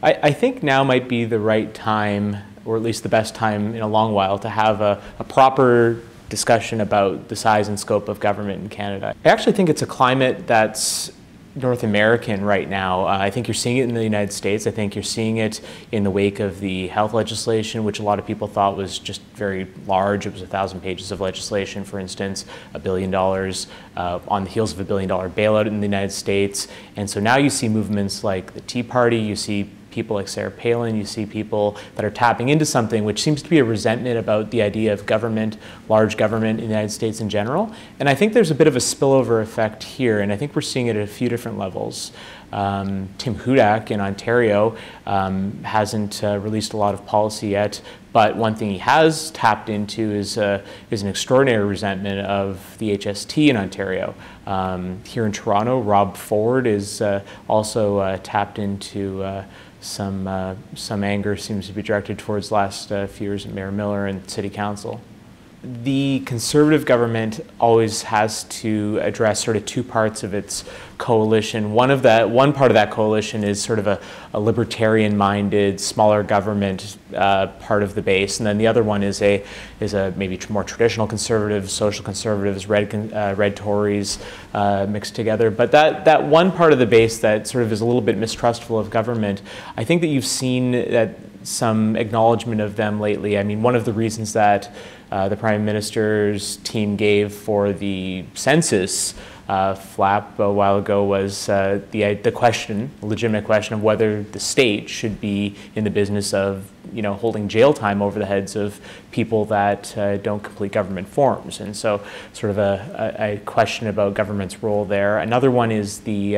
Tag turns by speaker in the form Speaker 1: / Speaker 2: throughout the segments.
Speaker 1: I think now might be the right time, or at least the best time in a long while, to have a proper discussion about the size and scope of government in Canada. I actually think it's a climate that's North American right now. I think you're seeing it in the United States. I think you're seeing it in the wake of the health legislation, which a lot of people thought was just very large. It was 1,000 pages of legislation, for instance, $1 billion on the heels of $1 billion bailout in the United States. And so now you see movements like the Tea Party, you see people like Sarah Palin, you see people that are tapping into something which seems to be a resentment about the idea of government, large government in the United States in general. And I think there's a bit of a spillover effect here, and I think we're seeing it at a few different levels. Tim Hudak in Ontario hasn't released a lot of policy yet, but one thing he has tapped into is an extraordinary resentment of the HST in Ontario. Here in Toronto, Rob Ford is also tapped into some anger seems to be directed towards the last few years at Mayor Miller and City Council. The Conservative government always has to address sort of two parts of its coalition. One part of that coalition is sort of a libertarian-minded, smaller government part of the base, and then the other one is a maybe more traditional conservatives, social conservatives, red Tories mixed together. But that one part of the base that sort of is a little bit mistrustful of government, I think that you've seen that some acknowledgement of them lately. I mean, one of the reasons that the Prime Minister's team gave for the census flap a while ago was the question, a legitimate question of whether the state should be in the business of, holding jail time over the heads of people that don't complete government forms. And so sort of a question about government's role there. Another one is the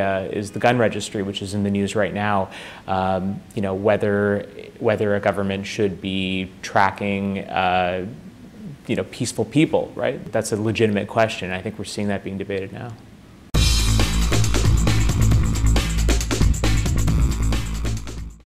Speaker 1: gun registry, which is in the news right now. Whether a government should be tracking peaceful people, right? That's a legitimate question. I think we're seeing that being debated now.